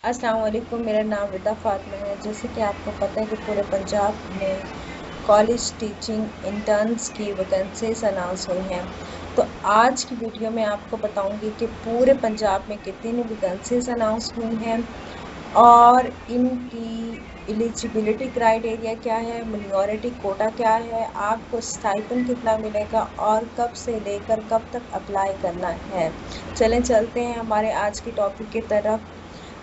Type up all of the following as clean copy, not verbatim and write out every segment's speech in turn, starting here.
अस्सलाम वालेकुम। मेरा नाम विदा फातिमा है। जैसे कि आपको पता है कि पूरे पंजाब में कॉलेज टीचिंग इंटर्न्स की वैकेंसीज अनाउंस हुई हैं। तो आज की वीडियो में आपको बताऊंगी कि पूरे पंजाब में कितनी वैकेंसीज अनाउंस हुई हैं और इनकी एलिजिबिलिटी क्राइटेरिया क्या है, मिनॉरिटी कोटा क्या है, आपको स्टाइपेंड कितना मिलेगा और कब से लेकर कब तक अप्लाई करना है। चलें चलते हैं हमारे आज की टॉपिक की तरफ।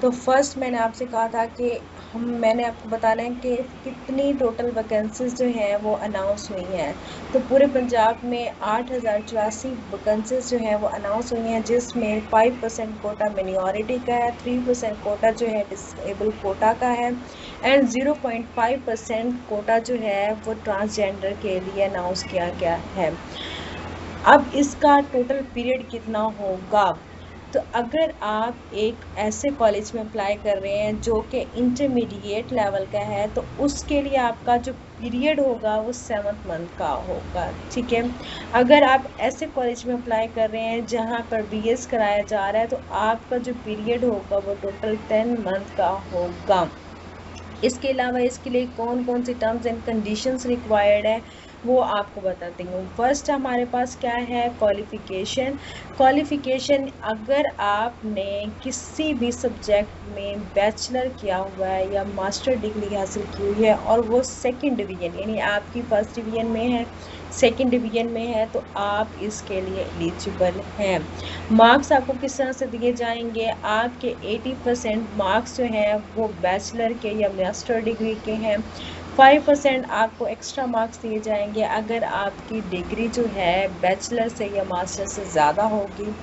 तो फर्स्ट मैंने आपसे कहा था कि मैंने आपको बताना है कि कितनी टोटल वैकेंसीज जो हैं वो अनाउंस हुई हैं। तो पूरे पंजाब में 8,084 वैकेंसीज जो हैं वो अनाउंस हुई हैं, जिसमें 5% कोटा मिनॉरिटी का है, 3% कोटा जो है डिसेबल कोटा का है एंड 0.5% कोटा जो है वो ट्रांसजेंडर के लिए अनाउंस किया गया है। अब इसका टोटल पीरियड कितना होगा? तो अगर आप एक ऐसे कॉलेज में अप्लाई कर रहे हैं जो कि इंटरमीडिएट लेवल का है, तो उसके लिए आपका जो पीरियड होगा वो 7th मंथ का होगा। ठीक है। अगर आप ऐसे कॉलेज में अप्लाई कर रहे हैं जहां पर बीएस कराया जा रहा है, तो आपका जो पीरियड होगा वो टोटल 10 मंथ का होगा। इसके अलावा इसके लिए कौन कौन सी टर्म्स एंड कंडीशंस रिक्वायर्ड है वो आपको बताती हूँ। फर्स्ट हमारे पास क्या है, क्वालिफिकेशन। क्वालिफिकेशन, अगर आपने किसी भी सब्जेक्ट में बैचलर किया हुआ है या मास्टर डिग्री हासिल की हुई है और वो सेकंड डिवीजन यानी आपकी फर्स्ट डिवीजन में है, सेकंड डिवीजन में है, तो आप इसके लिए एलिजिबल हैं। मार्क्स आपको किस तरह से दिए जाएंगे? आपके 80% मार्क्स जो हैं वो बैचलर के या मास्टर डिग्री के हैं। 5% आपको एक्स्ट्रा मार्क्स दिए जाएंगे अगर आपकी डिग्री जो है बैचलर से या मास्टर से ज़्यादा होगी।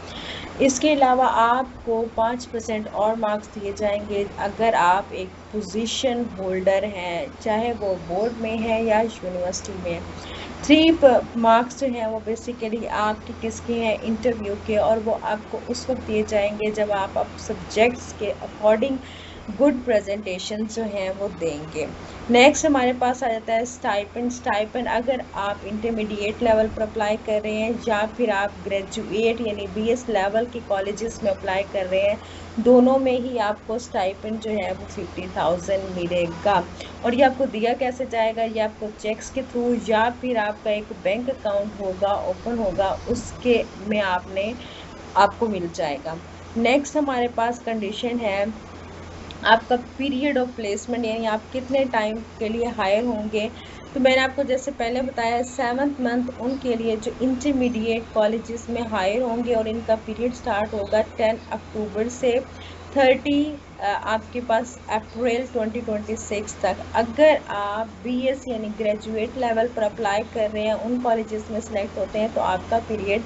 इसके अलावा आपको 5% और मार्क्स दिए जाएंगे अगर आप एक पोजीशन होल्डर हैं, चाहे वो बोर्ड में है या यूनिवर्सिटी में। 3 मार्क्स जो हैं वो बेसिकली आपके किसके हैं, इंटरव्यू के, और वो आपको उस वक्त दिए जाएंगे जब आप सब्जेक्ट्स के अकॉर्डिंग गुड प्रेजेंटेशन जो हैं वो देंगे। नेक्स्ट हमारे पास आ जाता है स्टाइपेंड। स्टाइपेंड अगर आप इंटरमीडिएट लेवल पर अप्लाई कर रहे हैं या फिर आप ग्रेजुएट यानी बीएस लेवल के कॉलेजेस में अप्लाई कर रहे हैं, दोनों में ही आपको स्टाइपेंड जो है वो 50,000 मिलेगा। और ये आपको दिया कैसे जाएगा? ये आपको चेक्स के थ्रू या फिर आपका एक बैंक अकाउंट होगा, ओपन होगा, उसके में आपको मिल जाएगा। नेक्स्ट हमारे पास कंडीशन है आपका पीरियड ऑफ प्लेसमेंट, यानी आप कितने टाइम के लिए हायर होंगे। तो मैंने आपको जैसे पहले बताया 7th मंथ उनके लिए जो इंटरमीडिएट कॉलेजेस में हायर होंगे और इनका पीरियड स्टार्ट होगा 10 अक्टूबर से 30 आपके पास अप्रैल 2026 तक। अगर आप बीएस यानी ग्रेजुएट लेवल पर अप्लाई कर रहे हैं, उन कॉलेजेस में सेलेक्ट होते हैं, तो आपका पीरियड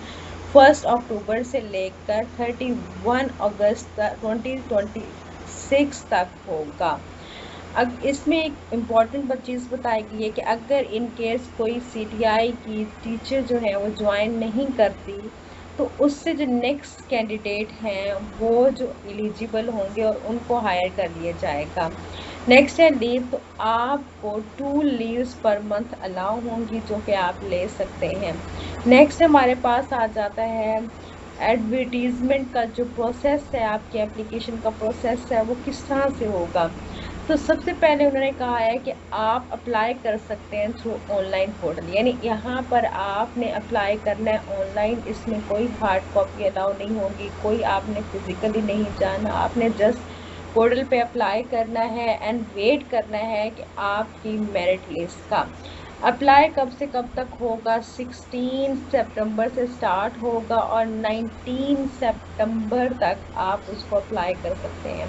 1 अक्टूबर से लेकर 31 अगस्त 2026 तक होगा। अब इसमें एक इम्पॉर्टेंट चीज़ बताई गई है कि अगर इन केस कोई सीटीआई की टीचर जो है वो ज्वाइन नहीं करती, तो उससे जो नेक्स्ट कैंडिडेट हैं वो जो एलिजिबल होंगे और उनको हायर कर लिया जाएगा। नेक्स्ट है लीव। तो आपको 2 लीव्स पर मंथ अलाउ होंगी जो कि आप ले सकते हैं। नेक्स्ट हमारे पास आ जाता है एडवर्टीजमेंट का जो प्रोसेस है, आपके एप्लीकेशन का प्रोसेस है वो किस तरह से होगा। तो सबसे पहले उन्होंने कहा है कि आप अप्लाई कर सकते हैं थ्रू ऑनलाइन पोर्टल, यानी यहाँ पर आपने अप्लाई करना है ऑनलाइन। इसमें कोई हार्ड कॉपी अलाउ नहीं होगी, कोई आपने फिजिकली नहीं जाना, आपने जस्ट पोर्टल पे अप्लाई करना है एंड वेट करना है कि आपकी मेरिट लिस्ट का अप्लाई कब से कब तक होगा। 16 सितंबर से स्टार्ट होगा और 19 सितंबर तक आप उसको अप्लाई कर सकते हैं।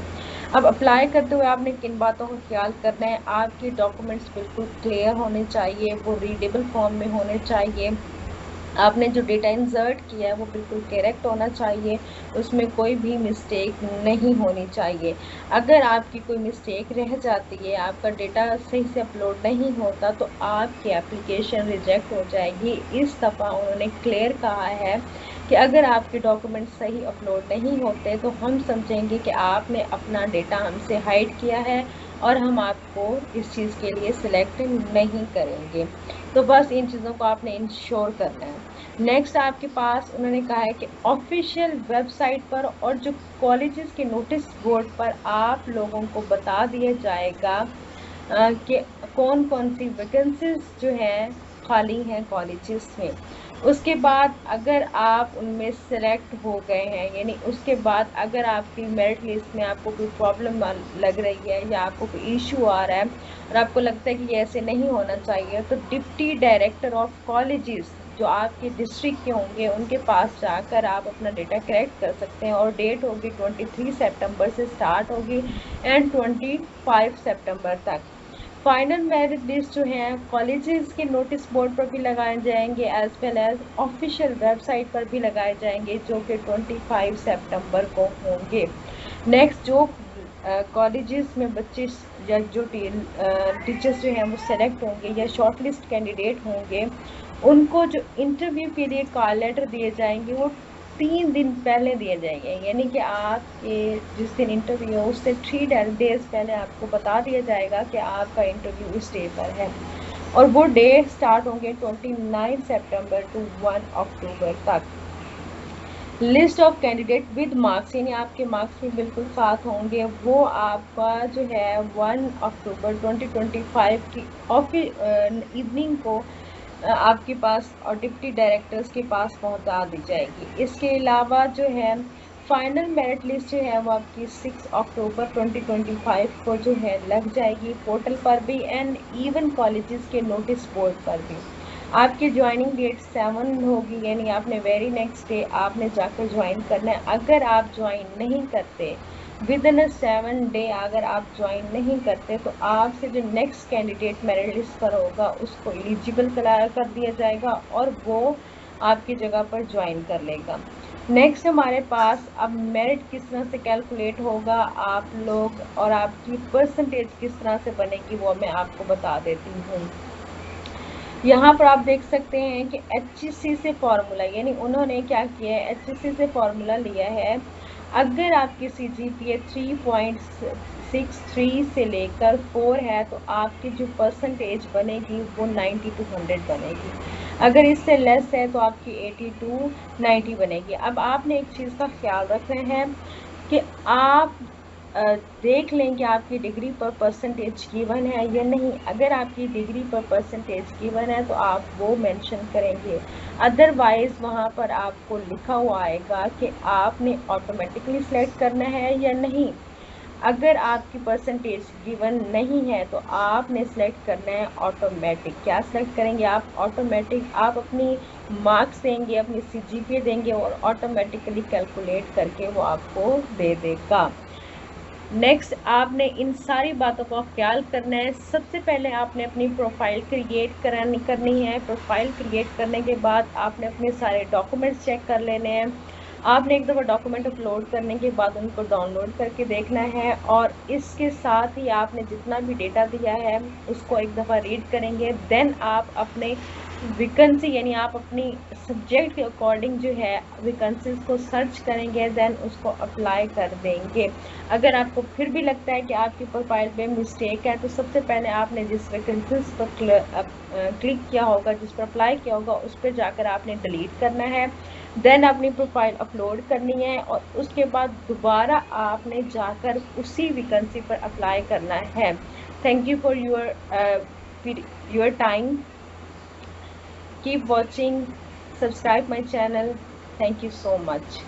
अब अप्लाई करते हुए आपने किन बातों का ख्याल करना है? आपके डॉक्यूमेंट्स बिल्कुल क्लियर होने चाहिए, वो रीडेबल फॉर्म में होने चाहिए, आपने जो डेटा इंसर्ट किया है वो बिल्कुल करेक्ट होना चाहिए, उसमें कोई भी मिस्टेक नहीं होनी चाहिए। अगर आपकी कोई मिस्टेक रह जाती है, आपका डेटा सही से अपलोड नहीं होता, तो आपकी एप्लीकेशन रिजेक्ट हो जाएगी। इस दफ़ा उन्होंने क्लियर कहा है कि अगर आपके डॉक्यूमेंट सही अपलोड नहीं होते तो हम समझेंगे कि आपने अपना डेटा हमसे हाइड किया है और हम आपको इस चीज़ के लिए सिलेक्ट नहीं करेंगे। तो बस इन चीज़ों को आपने इंश्योर करना है। नेक्स्ट आपके पास उन्होंने कहा है कि ऑफिशियल वेबसाइट पर और जो कॉलेजेस के नोटिस बोर्ड पर आप लोगों को बता दिया जाएगा कि कौन कौन सी वैकेंसीज जो हैं खाली हैं कॉलेजेस में। उसके बाद अगर आप उनमें सेलेक्ट हो गए हैं, यानी उसके बाद अगर आपकी मेरिट लिस्ट में आपको कोई प्रॉब्लम लग रही है या आपको कोई इशू आ रहा है और आपको लगता है कि ये ऐसे नहीं होना चाहिए, तो डिप्टी डायरेक्टर ऑफ कॉलेजेस जो आपके डिस्ट्रिक्ट के होंगे उनके पास जाकर आप अपना डेटा करेक्ट कर सकते हैं। और डेट होगी 23 सितंबर से स्टार्ट होगी एंड 25 सितंबर तक। फाइनल मेरिट लिस्ट जो है कॉलेजेस के नोटिस बोर्ड पर भी लगाए जाएंगे as well as official website पर भी लगाए जाएंगे, जो कि 25 सितंबर को होंगे। नेक्स्ट जो कॉलेजेस में बच्चे या जो टीचर्स जो हैं वो सेलेक्ट होंगे या शॉर्टलिस्ट कैंडिडेट होंगे, उनको जो इंटरव्यू के लिए कॉल लेटर दिए जाएंगे वो 3 दिन पहले दिए जाएंगे, यानी कि आपके जिस दिन इंटरव्यू है उससे 3 डेज पहले आपको बता दिया जाएगा कि आपका इंटरव्यू इस डे पर है। और वो डे स्टार्ट होंगे 29 सितंबर टू 1 अक्टूबर तक। List of candidate with marks, यानी आपके मार्क्स भी बिल्कुल साथ होंगे, वो आपका जो है 1 अक्टूबर 2025 की इवनिंग को आपके पास और डिप्टी डायरेक्टर्स के पास पहुंचा दी जाएगी। इसके अलावा जो है फाइनल मेरिट लिस्ट जो है वो आपकी 6 अक्टूबर 2025 को जो है लग जाएगी पोर्टल पर भी एंड इवन कॉलेजेस के नोटिस बोर्ड पर भी। आपकी ज्वाइनिंग डेट 7 होगी, यानी आपने वेरी नेक्स्ट डे आपने जाकर ज्वाइन करना है। अगर आप ज्वाइन नहीं करते विद इन 7 डे, अगर आप ज्वाइन नहीं करते तो आपसे जो नेक्स्ट कैंडिडेट मेरिट लिस्ट पर होगा उसको एलिजिबल कर दिया जाएगा और वो आपकी जगह पर ज्वाइन कर लेगा। नेक्स्ट हमारे पास अब मेरिट किस तरह से कैलकुलेट होगा आप लोग और आपकी परसेंटेज किस तरह से बनेगी वो मैं आपको बता देती हूँ। यहाँ पर आप देख सकते हैं कि HEC से फॉर्मूला, यानी उन्होंने क्या किया है, HEC से फॉर्मूला लिया है। अगर आपकी CGPA 3.63 से लेकर 4 है तो आपकी जो परसेंटेज बनेगी वो 90 to 100 बनेगी। अगर इससे लेस है तो आपकी 80 to 90 बनेगी। अब आपने एक चीज़ का ख्याल रखना है कि आप देख लें कि आपकी डिग्री पर परसेंटेज गिवन है या नहीं। अगर आपकी डिग्री पर परसेंटेज गिवन है तो आप वो मेंशन करेंगे, अदरवाइज वहाँ पर आपको लिखा हुआ आएगा कि आपने ऑटोमेटिकली सिलेक्ट करना है या नहीं। अगर आपकी परसेंटेज गिवन नहीं है तो आपने सेलेक्ट करना है ऑटोमेटिक। क्या सेलेक्ट करेंगे आप? ऑटोमेटिक। आप अपनी मार्क्स देंगे, अपनी CGPA देंगे और ऑटोमेटिकली कैलकुलेट करके वो आपको दे देगा। नेक्स्ट आपने इन सारी बातों का ख्याल करना है। सबसे पहले आपने अपनी प्रोफाइल क्रिएट करनी है। प्रोफाइल क्रिएट करने के बाद आपने अपने सारे डॉक्यूमेंट्स चेक कर लेने हैं। आपने एक दफ़ा डॉक्यूमेंट अपलोड करने के बाद उनको डाउनलोड करके देखना है और इसके साथ ही आपने जितना भी डेटा दिया है उसको एक दफ़ा रीड करेंगे। देन आप अपने वैकेंसी, यानी आप अपनी सब्जेक्ट के अकॉर्डिंग जो है वैकेंसीज को सर्च करेंगे, देन उसको अप्लाई कर देंगे। अगर आपको फिर भी लगता है कि आपकी प्रोफाइल पे मिस्टेक है तो सबसे पहले आपने जिस वैकेंसीज पर क्लिक किया होगा, जिस पर अप्लाई किया होगा, उस पर जाकर आपने डिलीट करना है। देन अपनी प्रोफाइल अपलोड करनी है और उसके बाद दोबारा आपने जाकर उसी वैकेंसी पर अप्लाई करना है। Thank you for your time. Keep watching, subscribe my channel. Thank you so much.